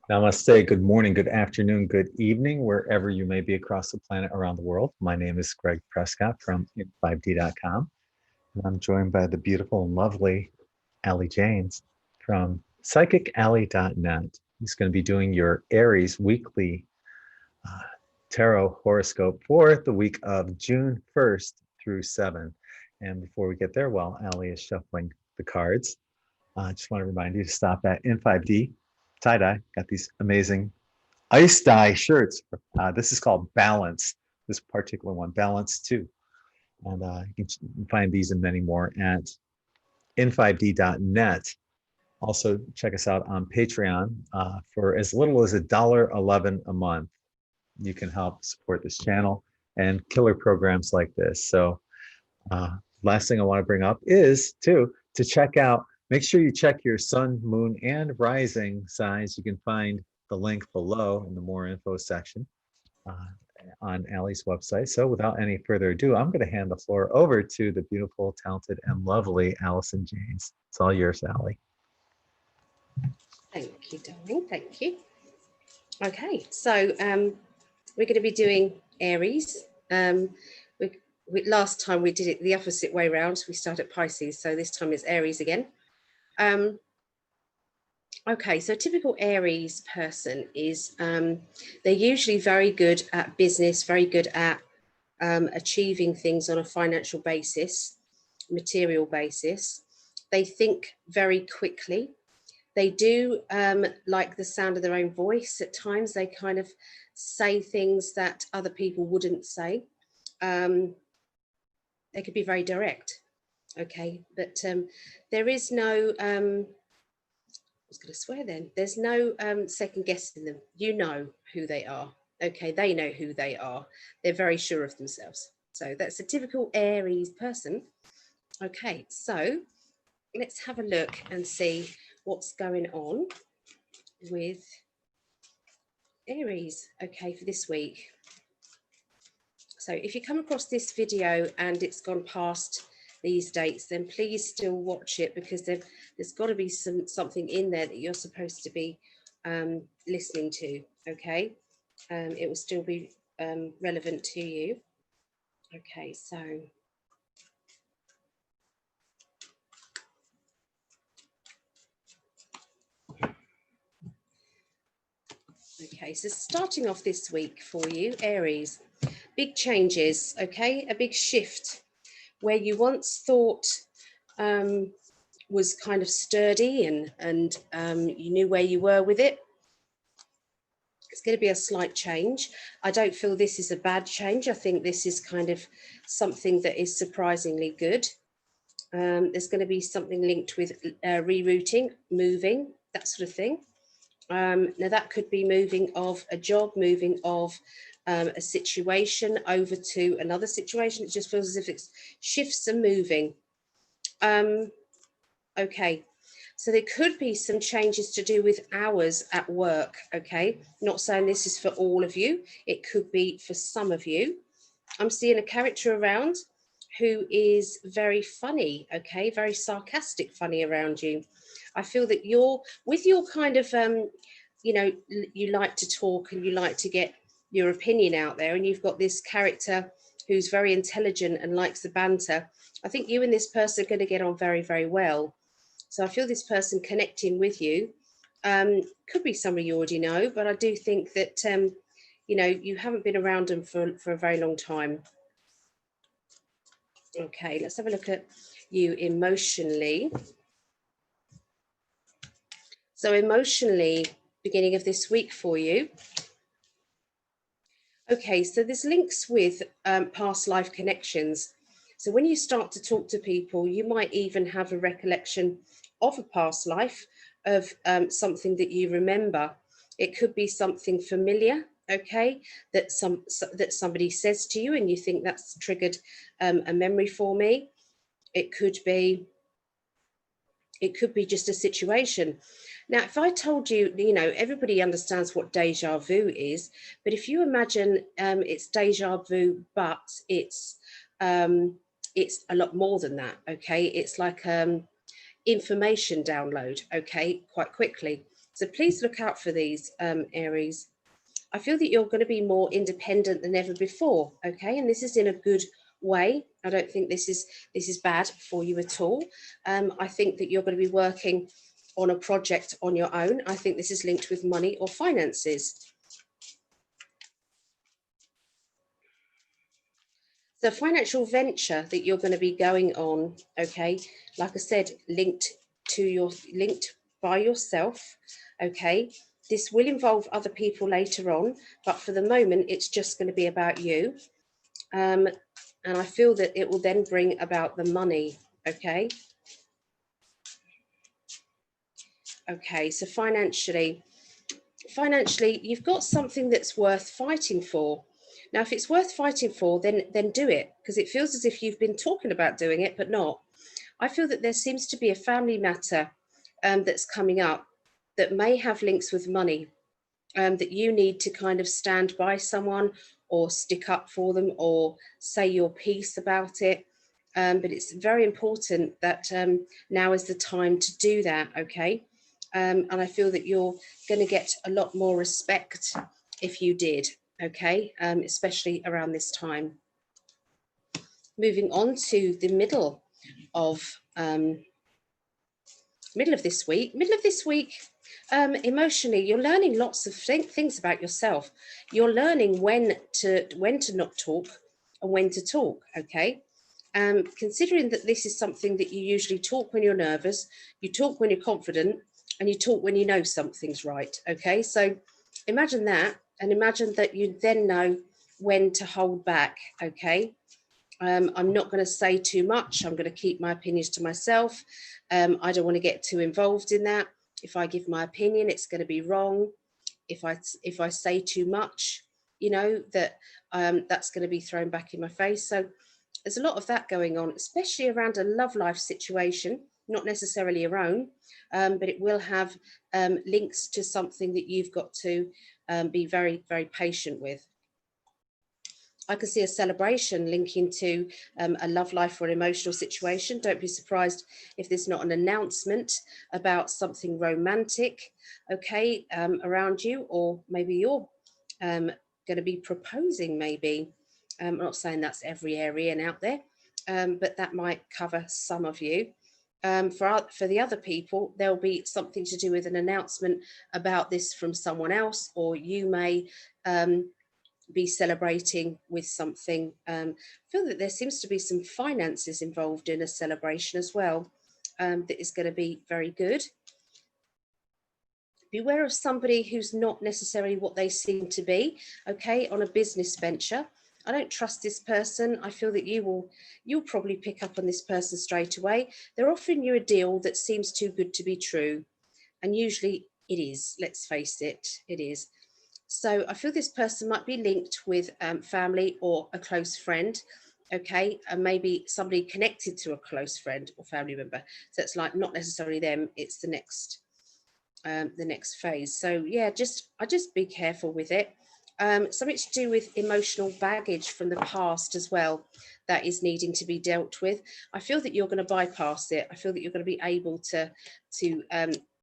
Namaste, good morning, good afternoon, good evening, wherever you may be across the planet around the world. My name is Greg Prescott from in5d.com, and I'm joined by the beautiful and lovely Allie Janes from psychically.net. He's going to be doing your Aries weekly uh, tarot horoscope for the week of June 1st through 7th. And before we get there, while Allie is shuffling the cards, I just want to remind you to stop at In5D Tie-Dye. Got these amazing ice dye shirts. This is called Balance, this particular one, Balance 2. And you can find these and many more at in5d.net. Also, check us out on Patreon for as little as $1.11 a month. You can help support this channel and killer programs like this. So last thing I want to bring up is to check out, make sure you check your sun, moon, and rising signs. You can find the link below in the more info section on Allie's website. So without any further ado, I'm going to hand the floor over to the beautiful, talented, and lovely Alison Janes. It's all yours, Allie. Thank you, darling. Thank you. Okay, so we're going to be doing Aries. Last time we did it the opposite way around. We started Pisces, so this time it's Aries again. Okay, so a typical Aries person is they're usually very good at business, very good at achieving things on a financial basis, material basis. They think very quickly. They do like the sound of their own voice. At times they kind of say things that other people wouldn't say. They could be very direct, okay? But there is no, I was going to swear then, there's no second guessing them. You know who they are, okay? They know who they are. They're very sure of themselves. So that's a typical Aries person. Okay, so let's have a look and see what's going on with Aries, okay, for this week. So if you come across this video and it's gone past these dates, then please still watch it, because there's got to be something in there that you're supposed to be listening to, okay? It will still be relevant to you. Okay, so okay, so starting off this week for you, Aries, big changes, okay? A big shift where you once thought was kind of sturdy and you knew where you were with it. It's going to be a slight change. I don't feel this is a bad change. I think this is kind of something that is surprisingly good. There's going to be something linked with rerouting, moving, that sort of thing. Now that could be moving of a job, moving of a situation over to another situation. It just feels as if it's shifts and moving. Okay, so there could be some changes to do with hours at work, okay? Not saying this is for all of you. It could be for some of you. I'm seeing a character around who is very funny, okay? Very sarcastic funny around you. I feel that you're, with your kind of, you know, you like to talk and you like to get your opinion out there, and you've got this character who's very intelligent and likes the banter. I think you and this person are going to get on very, very well. So I feel this person connecting with you could be somebody you already know, but I do think that, you know, you haven't been around them for a very long time. Okay, let's have a look at you emotionally. So emotionally, beginning of this week for you. Okay, so there's links with past life connections. So when you start to talk to people, you might even have a recollection of a past life, of something that you remember. It could be something familiar, okay, that somebody says to you and you think that's triggered a memory for me. It could be just a situation. Now, if I told you, you know, everybody understands what deja vu is, but if you imagine it's deja vu, but it's a lot more than that, okay? It's like information download, okay, quite quickly. So please look out for these, Aries. I feel that you're going to be more independent than ever before, okay? And this is in a good way. I don't think this is bad for you at all. I think that you're going to be working on a project on your own. I think this is linked with money or finances. The financial venture that you're going to be going on, okay, like I said, linked by yourself, okay. This will involve other people later on, but for the moment, it's just going to be about you. And I feel that it will then bring about the money, okay. Okay, so financially, you've got something that's worth fighting for. Now, if it's worth fighting for, then do it, because it feels as if you've been talking about doing it, but not. I feel that there seems to be a family matter that's coming up that may have links with money, that you need to kind of stand by someone or stick up for them or say your piece about it. But it's very important that now is the time to do that, okay? And I feel that you're going to get a lot more respect if you did, okay? Especially around this time. Moving on to the middle of this week. Emotionally, you're learning lots of things about yourself. You're learning when to not talk and when to talk, okay? Considering that this is something that you usually talk when you're nervous, you talk when you're confident, and you talk when you know something's right, okay? So imagine that, and imagine that you then know when to hold back, okay? I'm not going to say too much. I'm going to keep my opinions to myself. I don't want to get too involved in that. If I give my opinion, it's going to be wrong. If I say too much, you know, that's going to be thrown back in my face. So there's a lot of that going on, especially around a love life situation, not necessarily your own, but it will have links to something that you've got to be very, very patient with. I can see a celebration linking to a love life or an emotional situation. Don't be surprised if there's not an announcement about something romantic, okay, around you, or maybe you're going to be proposing, maybe. I'm not saying that's every Arian out there, but that might cover some of you. For the other people, there'll be something to do with an announcement about this from someone else, or you may be celebrating with something. I feel that there seems to be some finances involved in a celebration as well, that is going to be very good. Beware of somebody who's not necessarily what they seem to be, okay, on a business venture. I don't trust this person. I feel that you'll probably pick up on this person straight away. They're offering you a deal that seems too good to be true. And usually it is, let's face it, it is. So I feel this person might be linked with family or a close friend, okay, and maybe somebody connected to a close friend or family member. So it's like not necessarily them; it's the next phase. So yeah, just be careful with it. Something to do with emotional baggage from the past as well that is needing to be dealt with. I feel that you're going to bypass it. I feel that you're going to be able to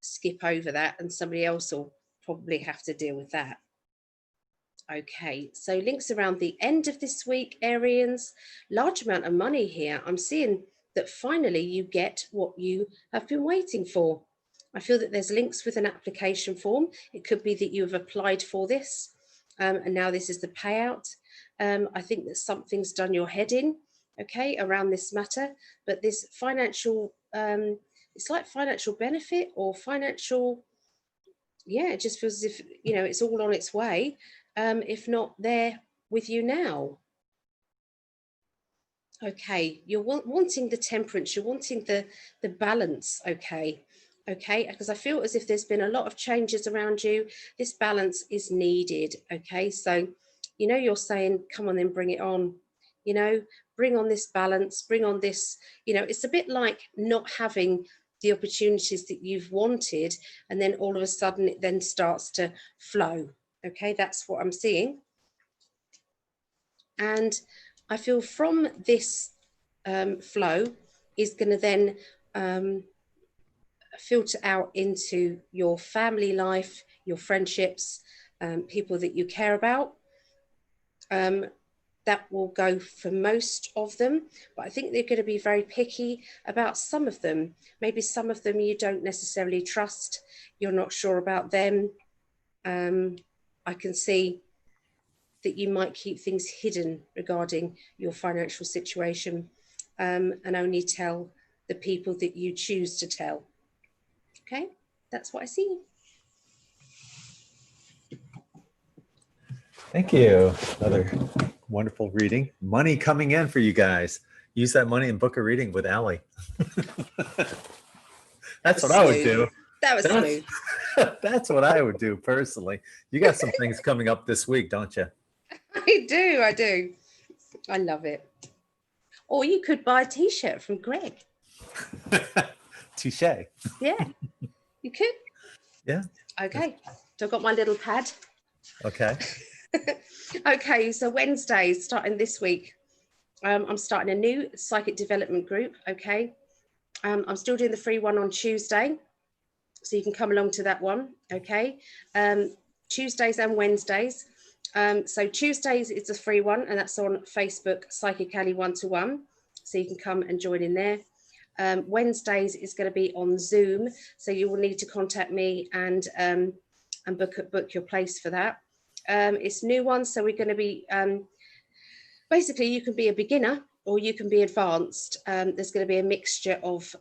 skip over that, and somebody else will probably have to deal with that. Okay, so links around the end of this week, Arians. Large amount of money here. I'm seeing that finally you get what you have been waiting for. I feel that there's links with an application form. It could be that you have applied for this, and now this is the payout. I think that something's done your head in, okay, around this matter. But this financial, it's like financial benefit or financial, yeah, it just feels as if, you know, it's all on its way, if not there with you now. Okay, you're wanting the temperance, you're wanting the balance, okay, because I feel as if there's been a lot of changes around you. This balance is needed, okay, so you know, you're saying, come on then, bring it on, you know, bring on this balance, bring on this, you know, it's a bit like not having the opportunities that you've wanted, and then all of a sudden it then starts to flow, okay, that's what I'm seeing. And I feel from this flow is going to then filter out into your family life, your friendships, people that you care about. That will go for most of them, but I think they're going to be very picky about some of them. Maybe some of them you don't necessarily trust, you're not sure about them. I can see that you might keep things hidden regarding your financial situation, and only tell the people that you choose to tell. Okay, that's what I see. Thank you. Another wonderful reading. Money coming in for you guys. Use that money and book a reading with Allie. That's what I would do. That was smooth. That's what I would do personally. You got some things coming up this week, don't you? I do. I love it. Or you could buy a t-shirt from Greg. Touche. Yeah, you could. Yeah. Okay, so I've got my little pad. Okay. Okay, so Wednesdays, starting this week, I'm starting a new psychic development group. Okay, I'm still doing the free one on Tuesday, so you can come along to that one. Okay, Tuesdays and Wednesdays. So Tuesdays is the free one, and that's on Facebook, Psychic Alley 1-to-1. So you can come and join in there. Wednesdays is going to be on Zoom, so you will need to contact me and book your place for that. It's new one, so we're going to be basically, you can be a beginner or you can be advanced. There's going to be a mixture of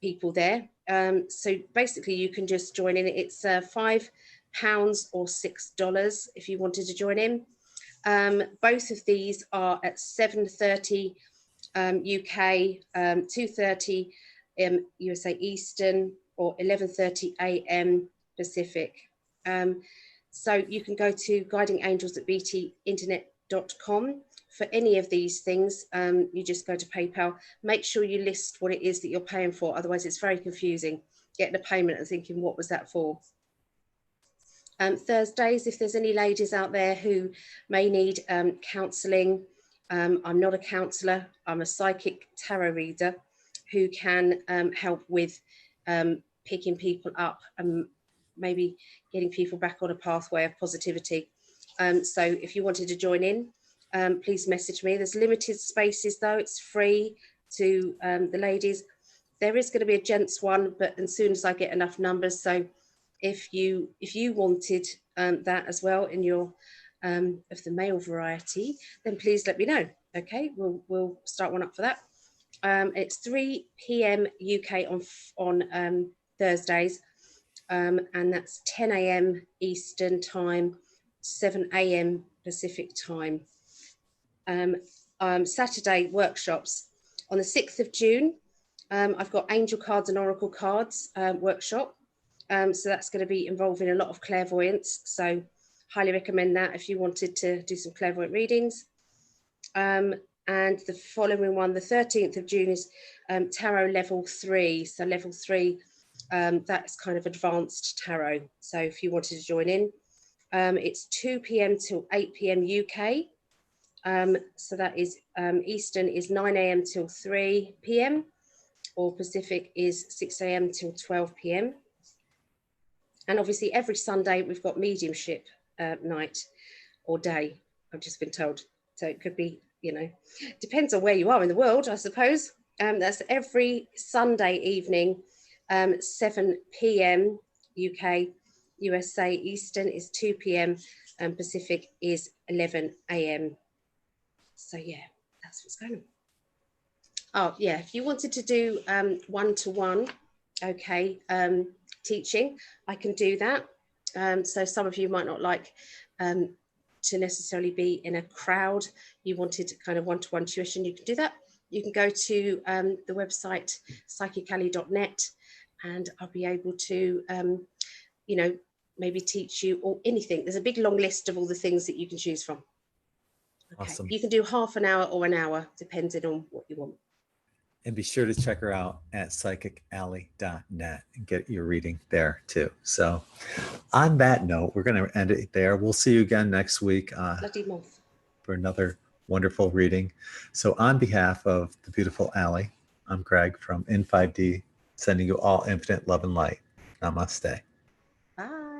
people there. So basically, you can just join in. It's £5 or $6 if you wanted to join in. Both of these are at 7:30 UK, 2:30 USA Eastern, or 11:30 AM Pacific. So you can go to guidingangels@btinternet.com for any of these things. You just go to PayPal. Make sure you list what it is that you're paying for. Otherwise, it's very confusing getting a payment and thinking, what was that for? Thursdays, if there's any ladies out there who may need counselling, I'm not a counsellor, I'm a psychic tarot reader who can help with picking people up and maybe getting people back on a pathway of positivity. So if you wanted to join in, please message me. There's limited spaces though, it's free to the ladies. There is going to be a gents one, but as soon as I get enough numbers, so if you wanted that as well in your of the male variety, then please let me know. Okay, we'll start one up for that. It's 3 p.m. UK on Thursdays, and that's 10 a.m. Eastern time, 7 a.m. Pacific time. Saturday workshops on the 6th of June. I've got Angel Cards and Oracle Cards workshop. So that's going to be involving a lot of clairvoyance. So highly recommend that if you wanted to do some clairvoyant readings. And the following one, the 13th of June, is Tarot Level 3. So Level 3, that's kind of advanced tarot. So if you wanted to join in, it's 2 p.m. till 8 p.m. UK. So that is Eastern is 9 a.m. till 3 p.m. or Pacific is 6 a.m. till 12 p.m. And obviously every Sunday we've got mediumship night or day, I've just been told. So it could be, depends on where you are in the world, I suppose. That's every Sunday evening, 7 p.m. UK, USA Eastern is 2 p.m. and Pacific is 11 a.m. So yeah, that's what's going on. Oh yeah, if you wanted to do one-to-one, okay, teaching, I can do that. So some of you might not like to necessarily be in a crowd. You wanted kind of one-to-one tuition, you can do that. You can go to the website psychicalley.net and I'll be able to, maybe teach you or anything. There's a big long list of all the things that you can choose from. Okay. Awesome. You can do half an hour or an hour, depending on what you want. And be sure to check her out at psychicalley.net and get your reading there too. So on that note, we're going to end it there. We'll see you again next week for another wonderful reading. So on behalf of the beautiful Allie, I'm Greg from In5D Sending you all infinite love and light. Namaste. Bye.